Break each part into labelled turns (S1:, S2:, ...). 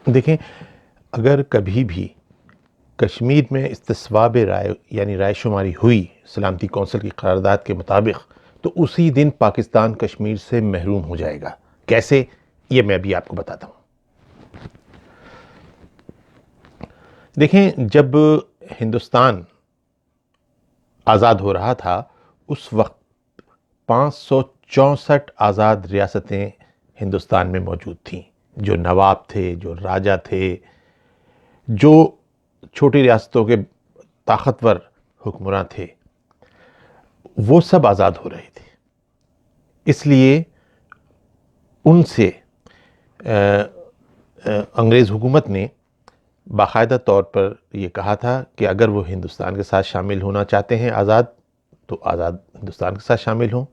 S1: دیکھیں، اگر کبھی بھی کشمیر میں استصواب رائے یعنی رائے شماری ہوئی سلامتی کونسل کی قرارداد کے مطابق، تو اسی دن پاکستان کشمیر سے محروم ہو جائے گا۔ کیسے؟ یہ میں بھی آپ کو بتاتا ہوں۔ دیکھیں، جب ہندوستان آزاد ہو رہا تھا اس وقت 564 آزاد ریاستیں ہندوستان میں موجود تھیں۔ جو نواب تھے، جو راجہ تھے، جو چھوٹی ریاستوں کے طاقتور حکمراں تھے، وہ سب آزاد ہو رہے تھے۔ اس لیے ان سے انگریز حکومت نے باقاعدہ طور پر یہ کہا تھا کہ اگر وہ ہندوستان کے ساتھ شامل ہونا چاہتے ہیں آزاد، تو آزاد ہندوستان کے ساتھ شامل ہوں،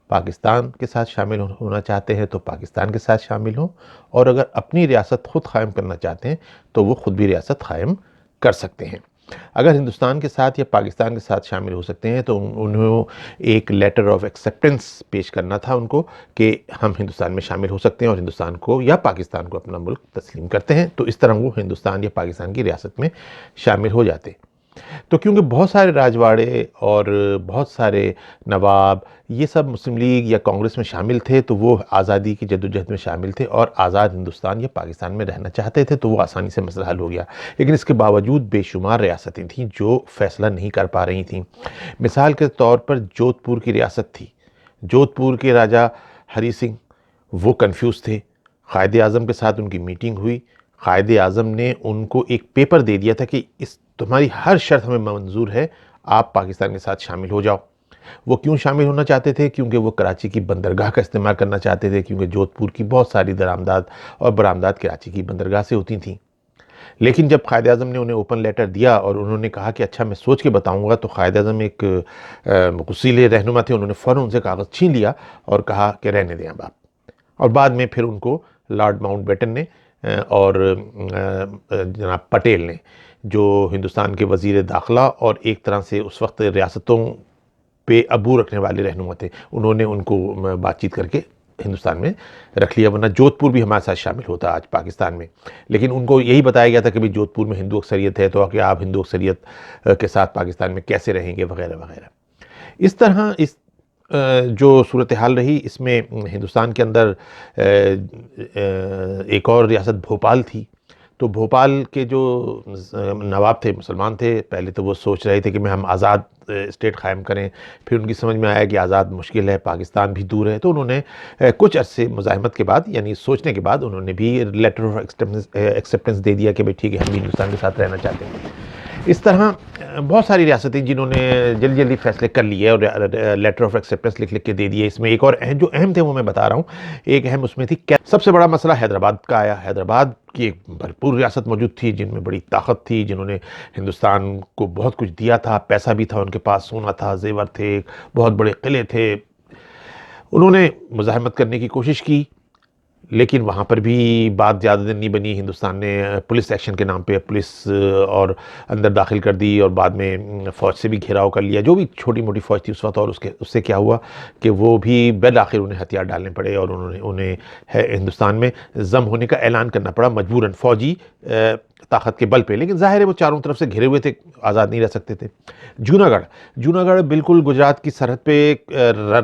S1: پاکستان کے ساتھ شامل ہونا چاہتے ہیں تو پاکستان کے ساتھ شامل ہوں، اور اگر اپنی ریاست خود قائم کرنا چاہتے ہیں تو وہ خود بھی ریاست قائم کر سکتے ہیں۔ اگر ہندوستان کے ساتھ یا پاکستان کے ساتھ شامل ہو سکتے ہیں تو انہوں ایک لیٹر آف ایکسیپٹنس پیش کرنا تھا ان کو کہ ہم ہندوستان میں شامل ہو سکتے ہیں اور ہندوستان کو یا پاکستان کو اپنا ملک تسلیم کرتے ہیں، تو اس طرح وہ ہندوستان یا پاکستان کی ریاست میں شامل ہو جاتے۔ تو کیونکہ بہت سارے راجواڑے اور بہت سارے نواب یہ سب مسلم لیگ یا کانگریس میں شامل تھے، تو وہ آزادی کی جدوجہد میں شامل تھے اور آزاد ہندوستان یا پاکستان میں رہنا چاہتے تھے، تو وہ آسانی سے مسئلہ حل ہو گیا۔ لیکن اس کے باوجود بے شمار ریاستیں تھیں جو فیصلہ نہیں کر پا رہی تھیں۔ مثال کے طور پر جودھ پور کی ریاست تھی۔ جودھ پور کے راجہ ہری سنگھ وہ کنفیوز تھے۔ قائد اعظم کے ساتھ ان کی میٹنگ ہوئی۔ قائد اعظم نے ان کو ایک پیپر دے دیا تھا کہ تمہاری ہر شرط ہمیں منظور ہے، آپ پاکستان کے ساتھ شامل ہو جاؤ۔ وہ کیوں شامل ہونا چاہتے تھے؟ کیونکہ وہ کراچی کی بندرگاہ کا استعمال کرنا چاہتے تھے، کیونکہ جودھ پور کی بہت ساری درآمدات اور برآمدات کراچی کی بندرگاہ سے ہوتی تھیں۔ لیکن جب قائد اعظم نے انہیں اوپن لیٹر دیا اور انہوں نے کہا کہ اچھا میں سوچ کے بتاؤں گا، تو قائد اعظم ایک غصیلے رہنما تھے، انہوں نے فوراً ان سے کاغذ چھین لیا اور کہا کہ رہنے دیں اب آپ۔ اور بعد میں پھر ان کو لارڈ ماؤنٹ بیٹن نے اور جناب پٹیل نے، جو ہندوستان کے وزیر داخلہ اور ایک طرح سے اس وقت ریاستوں پہ عبور رکھنے والے رہنما تھے، انہوں نے ان کو بات چیت کر کے ہندوستان میں رکھ لیا، ورنہ جودھ پور بھی ہمارے ساتھ شامل ہوتا آج پاکستان میں۔ لیکن ان کو یہی بتایا گیا تھا کہ جودھ پور میں ہندو اکثریت ہے، تو کہ آپ ہندو اکثریت کے ساتھ پاکستان میں کیسے رہیں گے وغیرہ وغیرہ۔ اس طرح جو صورتحال رہی، اس میں ہندوستان کے اندر ایک اور ریاست بھوپال تھی۔ تو بھوپال کے جو نواب تھے مسلمان تھے، پہلے تو وہ سوچ رہے تھے کہ ہم آزاد اسٹیٹ قائم کریں، پھر ان کی سمجھ میں آیا کہ آزاد مشکل ہے، پاکستان بھی دور ہے، تو انہوں نے کچھ عرصے مزاحمت کے بعد، یعنی سوچنے کے بعد، انہوں نے بھی لیٹر آف ایکسیپٹنس دے دیا کہ بھئی ٹھیک ہے، ہم بھی ہندوستان کے ساتھ رہنا چاہتے ہیں۔ اس طرح بہت ساری ریاستیں جنہوں نے جلدی جلدی فیصلے کر لیے اور لیٹر آف ایکسیپٹنس لکھ کے دے دیے۔ اس میں ایک اور جو اہم تھے وہ میں بتا رہا ہوں۔ ایک اہم اس میں تھی، سب سے بڑا مسئلہ حیدرآباد کا آیا۔ حیدرآباد کی ایک بھرپور ریاست موجود تھی، جن میں بڑی طاقت تھی، جنہوں نے ہندوستان کو بہت کچھ دیا تھا، پیسہ بھی تھا ان کے پاس، سونا تھا، زیور تھے، بہت بڑے قلعے تھے۔ انہوں نے مزاحمت کرنے کی کوشش کی، لیکن وہاں پر بھی بات زیادہ دن نہیں بنی۔ ہندوستان نے پولیس ایکشن کے نام پہ پولیس اور اندر داخل کر دی، اور بعد میں فوج سے بھی گھیراؤ کر لیا، جو بھی چھوٹی موٹی فوج تھی اس وقت۔ اور اس سے کیا ہوا کہ وہ بھی بالآخر انہیں ہتھیار ڈالنے پڑے، اور انہیں ہندوستان میں ضم ہونے کا اعلان کرنا پڑا مجبوراً، فوجی طاقت کے بل پہ۔ لیکن ظاہر ہے وہ چاروں طرف سے گھرے ہوئے تھے، آزاد نہیں رہ سکتے تھے۔ جوناگڑھ بالکل گجرات کی سرحد پہ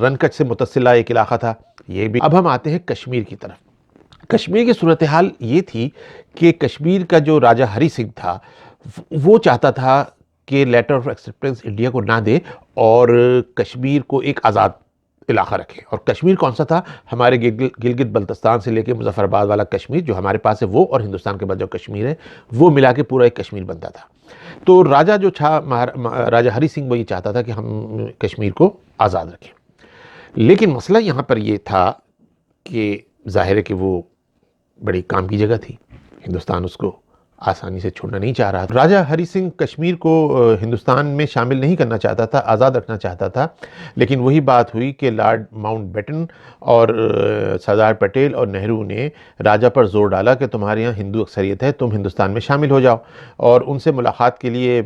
S1: رنکچ سے متصلہ ایک علاقہ تھا، یہ بھی۔ اب ہم آتے ہیں کشمیر کی طرف۔ کشمیر کی صورتحال یہ تھی کہ کشمیر کا جو راجہ ہری سنگھ تھا، وہ چاہتا تھا کہ لیٹر آف ایکسیپٹنس انڈیا کو نہ دے اور کشمیر کو ایک آزاد علاقہ رکھے۔ اور کشمیر کون سا تھا؟ ہمارے گلگت بلتستان سے لے کے مظفر آباد والا کشمیر جو ہمارے پاس ہے وہ، اور ہندوستان کے بعد جو کشمیر ہے وہ ملا کے پورا ایک کشمیر بنتا تھا۔ تو راجہ جو تھا، راجہ ہری سنگھ، وہ یہ چاہتا تھا کہ ہم کشمیر کو آزاد رکھیں۔ لیکن مسئلہ یہاں پر یہ تھا کہ ظاہر ہے کہ وہ بڑی کام کی جگہ تھی، ہندوستان اس کو آسانی سے چھوڑنا نہیں چاہ رہا. راجہ ہری سنگھ کشمیر کو ہندوستان میں شامل نہیں کرنا چاہتا تھا، آزاد رکھنا چاہتا تھا، لیکن وہی بات ہوئی کہ لارڈ ماؤنٹ بیٹن اور سردار پٹیل اور نہرو نے راجہ پر زور ڈالا کہ تمہارے یہاں ہندو اکثریت ہے، تم ہندوستان میں شامل ہو جاؤ، اور ان سے ملاقات کے لیے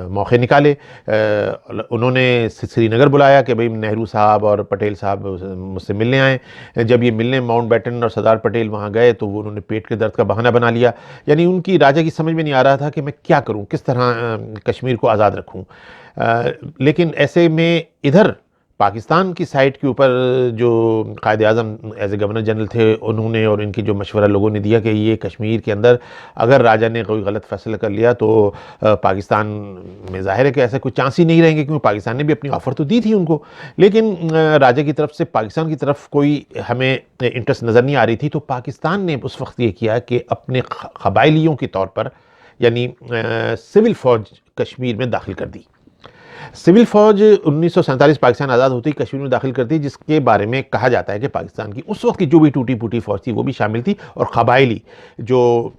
S1: موقع نکالے. انہوں نے سری نگر بلایا کہ بھئی نہرو صاحب اور پٹیل صاحب مجھ سے ملنے آئیں. جب یہ ملنے ماؤنٹ بیٹن اور سردار پٹیل وہاں گئے تو انہوں نے پیٹ کے درد کا بہانہ بنا لیا. یعنی ان کی راجہ کی سمجھ میں نہیں آ رہا تھا کہ میں کیا کروں، کس طرح کشمیر کو آزاد رکھوں. لیکن ایسے میں ادھر پاکستان کی سائٹ کے اوپر جو Quaid Azam as a governor general تھے، انہوں نے اور ان کی جو مشورہ لوگوں نے دیا کہ یہ کشمیر کے اندر اگر راجہ نے کوئی غلط فیصلہ کر لیا تو پاکستان میں ظاہر ہے کہ ایسا کوئی چانس ہی نہیں رہیں گے، کیونکہ پاکستان نے بھی اپنی آفر تو دی تھی ان کو. لیکن راجہ کی طرف سے پاکستان کی طرف کوئی ہمیں انٹرسٹ نظر نہیں آ رہی تھی. تو پاکستان نے اس وقت یہ کیا کہ اپنے قبائلیوں کے طور پر یعنی سول فوج کشمیر میں داخل کر دی. سول فوج 1947 پاکستان آزاد ہوتی کشمیر میں داخل کرتی، جس کے بارے میں کہا جاتا ہے کہ پاکستان کی اس وقت کی جو بھی ٹوٹی پھوٹی فوج تھی وہ بھی شامل تھی، اور قبائلی جو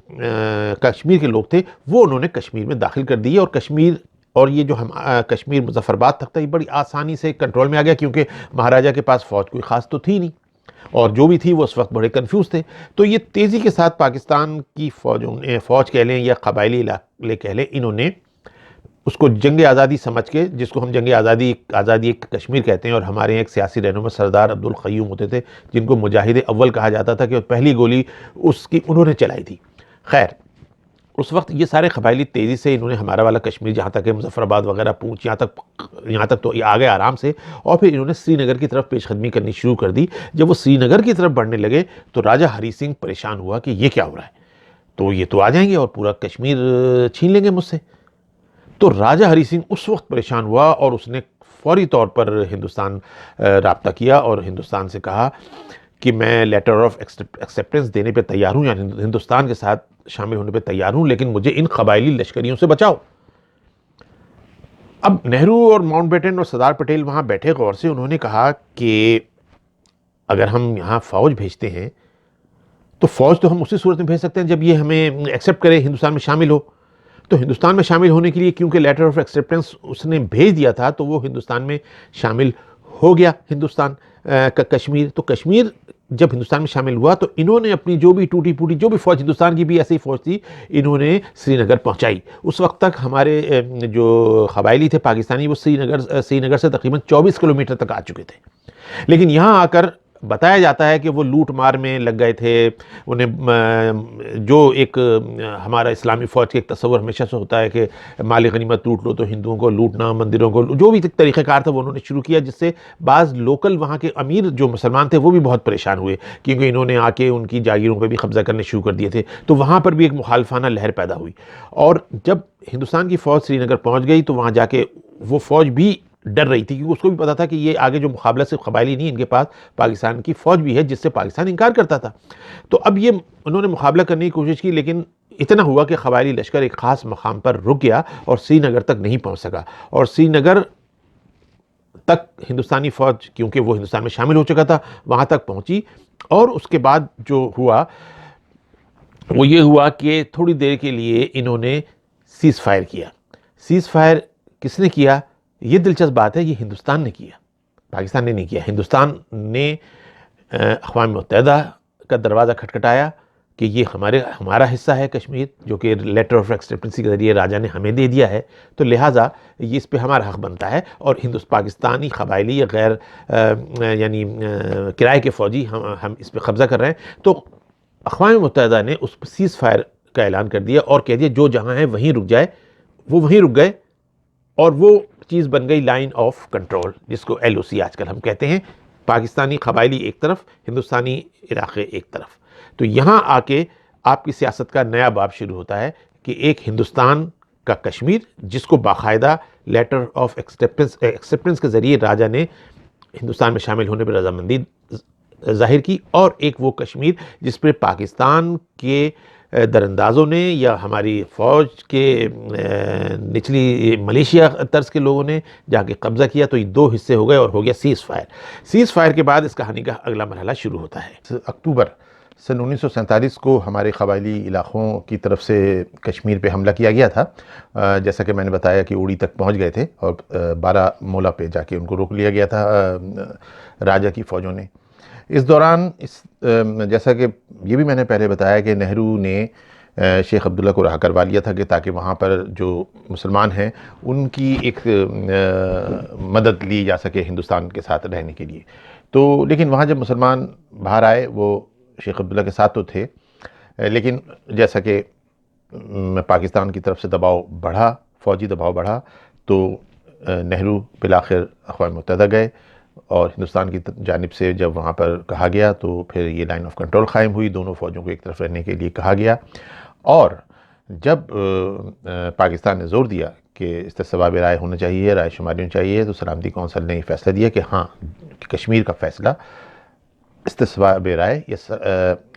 S1: کشمیر کے لوگ تھے وہ انہوں نے کشمیر میں داخل کر دی. اور کشمیر اور یہ جو کشمیر مظفر آباد تک تھا، یہ بڑی آسانی سے کنٹرول میں آ گیا، کیونکہ مہاراجہ کے پاس فوج کوئی خاص تو تھی نہیں، اور جو بھی تھی وہ اس وقت بڑے کنفیوز تھے. تو یہ تیزی کے ساتھ پاکستان کی فوج کہہ لیں یا قبائلی علاقے کہہ لیں، انہوں نے اس کو جنگ آزادی سمجھ کے، جس کو ہم جنگ آزادی کشمیر کہتے ہیں، اور ہمارے ایک سیاسی رہنما سردار عبد القیوم ہوتے تھے جن کو مجاہد اول کہا جاتا تھا، کہ پہلی گولی اس کی انہوں نے چلائی تھی. خیر، اس وقت یہ سارے قبائلی تیزی سے انہوں نے ہمارا والا کشمیر جہاں تک ہے مظفر آباد وغیرہ پونچھ یہاں تک تو آ گئے آرام سے، اور پھر انہوں نے سری نگر کی طرف پیش قدمی کرنی شروع کر دی. جب وہ سری نگر کی طرف بڑھنے لگے تو راجہ ہری سنگھ پریشان ہوا کہ یہ کیا ہو رہا ہے، تو یہ تو آ جائیں گے اور پورا کشمیر چھین لیں گے مجھ سے. تو راجہ ہری سنگھ اس وقت پریشان ہوا اور اس نے فوری طور پر ہندوستان رابطہ کیا اور ہندوستان سے کہا کہ میں لیٹر آف ایکسیپٹنس دینے پہ تیار ہوں، یعنی ہندوستان کے ساتھ شامل ہونے پہ تیار ہوں، لیکن مجھے ان قبائلی لشکریوں سے بچاؤ. اب نہرو اور ماؤنٹ بیٹن اور سردار پٹیل وہاں بیٹھے غور سے، انہوں نے کہا کہ اگر ہم یہاں فوج بھیجتے ہیں تو فوج تو ہم اسی صورت میں بھیج سکتے ہیں جب یہ ہمیں ایکسیپٹ کرے، ہندوستان میں شامل ہو. تو ہندوستان میں شامل ہونے کے لیے کیونکہ لیٹر آف ایکسیپٹنس اس نے بھیج دیا تھا تو وہ ہندوستان میں شامل ہو گیا. ہندوستان کا کشمیر، تو کشمیر جب ہندوستان میں شامل ہوا تو انہوں نے اپنی جو بھی ٹوٹی پھوٹی جو بھی فوج، ہندوستان کی بھی ایسی فوج تھی، انہوں نے سری نگر پہنچائی. اس وقت تک ہمارے جو قبائلی تھے پاکستانی وہ سری نگر سے تقریباً 24 کلومیٹر تک آ چکے تھے. لیکن یہاں آ کر بتایا جاتا ہے کہ وہ لوٹ مار میں لگ گئے تھے. انہیں جو ایک ہمارا اسلامی فوج کے ایک تصور ہمیشہ سے ہوتا ہے کہ مال غنیمت لوٹ لو، تو ہندوؤں کو لوٹنا، مندروں کو، جو بھی طریقہ کار تھا وہ انہوں نے شروع کیا، جس سے بعض لوکل وہاں کے امیر جو مسلمان تھے وہ بھی بہت پریشان ہوئے، کیونکہ انہوں نے آ کے ان کی جاگیروں پہ بھی قبضہ کرنے شروع کر دیے تھے. تو وہاں پر بھی ایک مخالفانہ لہر پیدا ہوئی. اور جب ہندوستان کی فوج سری نگر پہنچ گئی تو وہاں جا کے وہ فوج بھی ڈر رہی تھی، کیونکہ اس کو بھی پتا تھا کہ یہ آگے جو مقابلہ صرف قبائلی نہیں، ان کے پاس پاکستان کی فوج بھی ہے جس سے پاکستان انکار کرتا تھا. تو اب یہ انہوں نے مقابلہ کرنے کی کوشش کی، لیکن اتنا ہوا کہ قبائلی لشکر ایک خاص مقام پر رک گیا اور سری نگر تک نہیں پہنچ سکا. اور سری نگر تک ہندوستانی فوج، کیونکہ وہ ہندوستان میں شامل ہو چکا تھا، وہاں تک پہنچی. اور اس کے بعد جو ہوا وہ یہ ہوا کہ تھوڑی دیر کے لیے انہوں نے سیز فائر کیا. سیز فائر کس نے کیا؟ یہ دلچسپ بات ہے، یہ ہندوستان نے کیا، پاکستان نے نہیں کیا. ہندوستان نے اقوام متحدہ کا دروازہ کھٹکھٹایا کہ یہ ہمارا حصہ ہے کشمیر، جو کہ لیٹر آف ایکسیپٹنسی کے ذریعے راجہ نے ہمیں دے دیا ہے، تو لہٰذا یہ اس پہ ہمارا حق بنتا ہے. اور پاکستانی قبائلی یا غیر یعنی کرائے کے فوجی ہم اس پہ قبضہ کر رہے ہیں. تو اقوام متحدہ نے اس سیز فائر کا اعلان کر دیا اور کہہ دیا جو جہاں ہے وہیں رک جائے. وہ وہیں رک گئے اور وہ چیز بن گئی لائن آف کنٹرول، جس کو LOC آج کل ہم کہتے ہیں. پاکستانی قبائلی ایک طرف، ہندوستانی علاقے ایک طرف. تو یہاں آ کے آپ کی سیاست کا نیا باب شروع ہوتا ہے کہ ایک ہندوستان کا کشمیر، جس کو باقاعدہ لیٹر آف ایکسیپٹنس کے ذریعے راجہ نے ہندوستان میں شامل ہونے پر رضامندی ظاہر کی، اور ایک وہ کشمیر جس پہ پاکستان کے دراندازوں نے یا ہماری فوج کے نچلی ملیشیا طرز کے لوگوں نے جا کے قبضہ کیا. تو یہ دو حصے ہو گئے اور ہو گیا سیز فائر. سیز فائر کے بعد اس کہانی کا اگلا مرحلہ شروع ہوتا ہے. اکتوبر سن 1947 کو ہمارے قبائلی علاقوں کی طرف سے کشمیر پہ حملہ کیا گیا تھا، جیسا کہ میں نے بتایا کہ اوڑی تک پہنچ گئے تھے اور بارہ مولا پہ جا کے ان کو روک لیا گیا تھا راجا کی فوجوں نے۔ اس دوران جیسا کہ یہ بھی میں نے پہلے بتایا کہ نہرو نے شیخ عبداللہ کو رہا کروا لیا تھا کہ تاکہ وہاں پر جو مسلمان ہیں ان کی ایک مدد لی جا سکے ہندوستان کے ساتھ رہنے کے لیے۔ تو لیکن وہاں جب مسلمان باہر آئے وہ شیخ عبداللہ کے ساتھ تو تھے، لیکن جیسا کہ پاکستان کی طرف سے دباؤ بڑھا، فوجی دباؤ بڑھا، تو نہرو بالآخر اقوام متحدہ گئے اور ہندوستان کی جانب سے جب وہاں پر کہا گیا تو پھر یہ لائن آف کنٹرول قائم ہوئی، دونوں فوجوں کو ایک طرف رہنے کے لیے کہا گیا۔ اور جب پاکستان نے زور دیا کہ استصواب رائے ہونا چاہیے، رائے شماری ہونی چاہیے، تو سلامتی کونسل نے یہ فیصلہ دیا کہ ہاں کشمیر کا فیصلہ استصواب رائے یا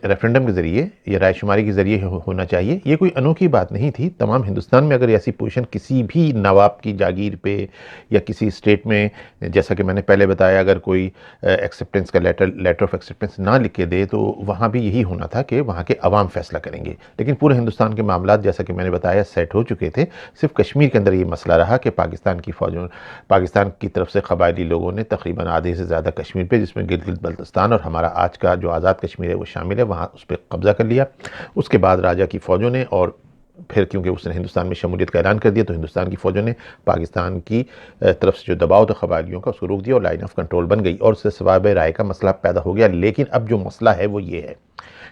S1: ریفرنڈم کے ذریعے یا رائے شماری کے ذریعے ہونا چاہیے۔ یہ کوئی انوکھی بات نہیں تھی، تمام ہندوستان میں اگر ایسی پوزیشن کسی بھی نواب کی جاگیر پہ یا کسی اسٹیٹ میں، جیسا کہ میں نے پہلے بتایا، اگر کوئی ایکسیپٹنس کا لیٹر آف ایکسیپٹنس نہ لکھ کے دے تو وہاں بھی یہی ہونا تھا کہ وہاں کے عوام فیصلہ کریں گے۔ لیکن پورے ہندوستان کے معاملات جیسا کہ میں نے بتایا سیٹ ہو چکے تھے، صرف کشمیر کے اندر یہ مسئلہ رہا کہ پاکستان کی طرف سے قبائلی لوگوں نے تقریباً آدھے سے زیادہ کشمیر پہ، جس میں گلگت بلتستان اور ہمارا آج کا جو آزاد کشمیر ہے وہ شامل ہے، وہاں اس پہ قبضہ کر لیا۔ اس کے بعد راجا کی فوجوں نے، اور پھر کیونکہ اس نے ہندوستان میں شمولیت کا اعلان کر دیا تو ہندوستان کی فوجوں نے پاکستان کی طرف سے جو دباؤ تھا قبائلیوں کا اس کو روک دیا اور لائن آف کنٹرول بن گئی اور اس سے استصواب رائے کا مسئلہ پیدا ہو گیا۔ لیکن اب جو مسئلہ ہے وہ یہ ہے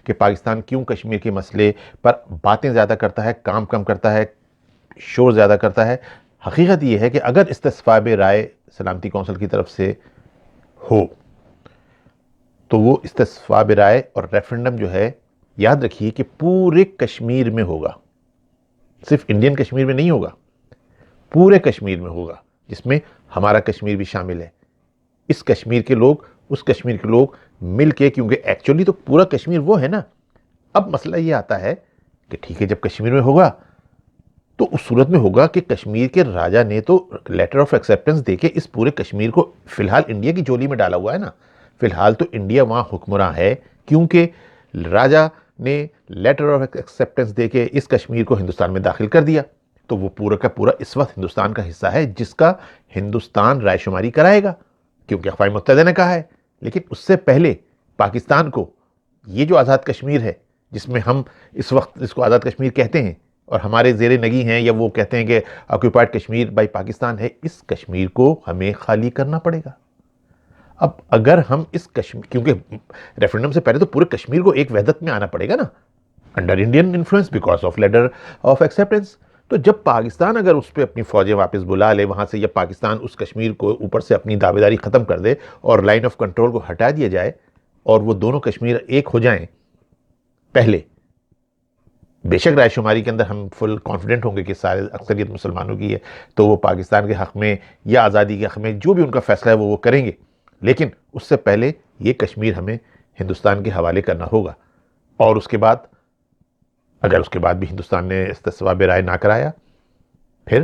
S1: کہ پاکستان کیوں کشمیر کے مسئلے پر باتیں زیادہ کرتا ہے، کام کم کرتا ہے، شور زیادہ کرتا ہے۔ حقیقت یہ ہے کہ اگر استصواب رائے سلامتی کونسل کی طرف سے ہو تو وہ استصواب رائے اور ریفرنڈم جو ہے، یاد رکھیے کہ پورے کشمیر میں ہوگا، صرف انڈین کشمیر میں نہیں ہوگا، پورے کشمیر میں ہوگا، جس میں ہمارا کشمیر بھی شامل ہے۔ اس کشمیر کے لوگ، اس کشمیر کے لوگ مل کے، کیونکہ ایکچولی تو پورا کشمیر وہ ہے نا۔ اب مسئلہ یہ آتا ہے کہ ٹھیک ہے جب کشمیر میں ہوگا تو اس صورت میں ہوگا کہ کشمیر کے راجا نے تو لیٹر آف ایکسیپٹنس دے کے اس پورے کشمیر کو فی الحال انڈیا کی جولی میں ڈالا ہوا ہے نا۔ فی الحال تو انڈیا وہاں حکمراں ہے کیونکہ راجا نے لیٹر آف ایکسیپٹنس دے کے اس کشمیر کو ہندوستان میں داخل کر دیا، تو وہ پورا کا پورا اس وقت ہندوستان کا حصہ ہے جس کا ہندوستان رائے شماری کرائے گا کیونکہ اقوام متحدہ نے کہا ہے۔ لیکن اس سے پہلے پاکستان کو یہ جو آزاد کشمیر ہے، جس میں ہم اس وقت اس کو آزاد کشمیر کہتے ہیں اور ہمارے زیر نگی ہیں، یا وہ کہتے ہیں کہ آکوپائڈ کشمیر بائی پاکستان ہے، اس کشمیر کو ہمیں خالی کرنا پڑے گا۔ اب اگر ہم اس کشمیر، کیونکہ ریفرنڈم سے پہلے تو پورے کشمیر کو ایک وحدت میں آنا پڑے گا نا، under Indian influence because of letter of acceptance. تو جب پاکستان اگر اس پہ اپنی فوجیں واپس بلا لے وہاں سے، یا پاکستان اس کشمیر کو اوپر سے اپنی دعوے داری ختم کر دے اور لائن آف کنٹرول کو ہٹا دیا جائے اور وہ دونوں کشمیر ایک ہو جائیں، پہلے بے شک رائے شماری کے اندر ہم فل کانفیڈنٹ ہوں گے کہ سارے اکثریت مسلمانوں کی ہے، تو وہ پاکستان کے حق میں یا آزادی کے حق میں جو بھی ان کا فیصلہ ہے وہ کریں گے، لیکن اس سے پہلے یہ کشمیر ہمیں ہندوستان کے حوالے کرنا ہوگا۔ اور اس کے بعد اگر اس کے بعد بھی ہندوستان نے استصواب رائے نہ کرایا، پھر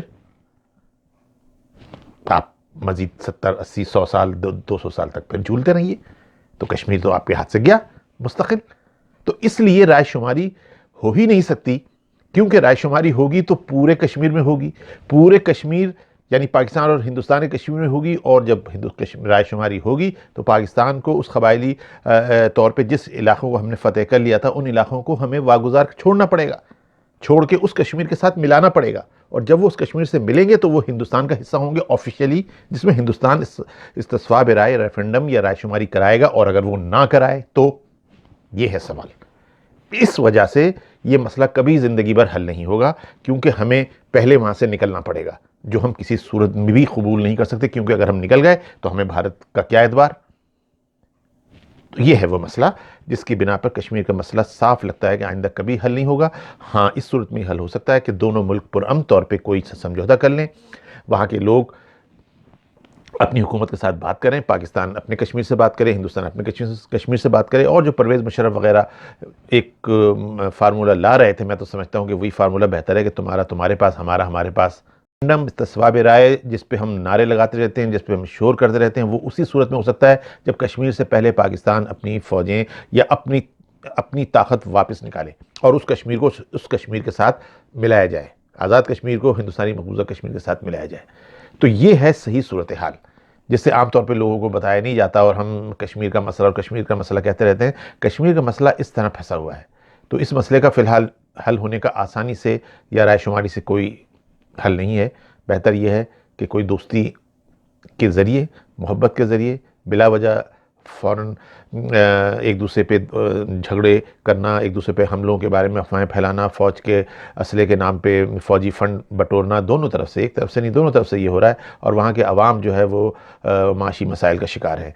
S1: آپ مزید 70 80 100 سال 200 سال تک پھر جھولتے رہیے، تو کشمیر تو آپ کے ہاتھ سے گیا مستقل۔ تو اس لیے رائے شماری ہو ہی نہیں سکتی، کیونکہ رائے شماری ہوگی تو پورے کشمیر میں ہوگی، پورے کشمیر یعنی پاکستان اور ہندوستان کے کشمیر میں ہوگی، اور جب رائے شماری ہوگی تو پاکستان کو اس قبائلی طور پہ جس علاقوں کو ہم نے فتح کر لیا تھا ان علاقوں کو ہمیں واگزار چھوڑنا پڑے گا، چھوڑ کے اس کشمیر کے ساتھ ملانا پڑے گا، اور جب وہ اس کشمیر سے ملیں گے تو وہ ہندوستان کا حصہ ہوں گے آفیشیلی، جس میں ہندوستان استصواب رائے، ریفرنڈم یا رائے شماری کرائے گا، اور اگر وہ نہ کرائے تو یہ ہے سوال۔ اس وجہ سے یہ مسئلہ کبھی زندگی بھر حل نہیں ہوگا، کیونکہ ہمیں پہلے وہاں سے نکلنا پڑے گا، جو ہم کسی صورت میں بھی قبول نہیں کر سکتے، کیونکہ اگر ہم نکل گئے تو ہمیں بھارت کا کیا اعتبار۔ تو یہ ہے وہ مسئلہ جس کی بنا پر کشمیر کا مسئلہ صاف لگتا ہے کہ آئندہ کبھی حل نہیں ہوگا۔ ہاں اس صورت میں حل ہو سکتا ہے کہ دونوں ملک پرامن طور پہ کوئی سمجھوتہ کر لیں، وہاں کے لوگ اپنی حکومت کے ساتھ بات کریں، پاکستان اپنے کشمیر سے بات کرے، ہندوستان اپنے کشمیر سے بات کرے، اور جو پرویز مشرف وغیرہ ایک فارمولہ لا رہے تھے، میں تو سمجھتا ہوں کہ وہی فارمولہ بہتر ہے کہ تمہارا تمہارے پاس، ہمارا ہمارے پاس۔ استصواب رائے جس پہ ہم نعرے لگاتے رہتے ہیں، جس پہ ہم شور کرتے رہتے ہیں، وہ اسی صورت میں ہو سکتا ہے جب کشمیر سے پہلے پاکستان اپنی فوجیں یا اپنی اپنی طاقت واپس نکالے اور اس کشمیر کو اس کشمیر کے ساتھ ملایا جائے، آزاد کشمیر کو ہندوستانی مقبوضہ کشمیر کے ساتھ ملایا جائے۔ تو یہ ہے صحیح صورتحال، جس سے عام طور پہ لوگوں کو بتایا نہیں جاتا، اور ہم کشمیر کا مسئلہ اور کشمیر کا مسئلہ کہتے رہتے ہیں۔ کشمیر کا مسئلہ اس طرح پھنسا ہوا ہے، تو اس مسئلے کا فی الحال حل ہونے کا آسانی سے یا رائے شماری سے کوئی حل نہیں ہے۔ بہتر یہ ہے کہ کوئی دوستی کے ذریعے، محبت کے ذریعے، بلا وجہ فوراً ایک دوسرے پہ جھگڑے کرنا، ایک دوسرے پہ حملوں کے بارے میں افواہیں پھیلانا، فوج کے اسلحے کے نام پہ فوجی فنڈ بٹورنا، دونوں طرف سے، ایک طرف سے نہیں دونوں طرف سے یہ ہو رہا ہے، اور وہاں کے عوام جو ہے وہ معاشی مسائل کا شکار ہے۔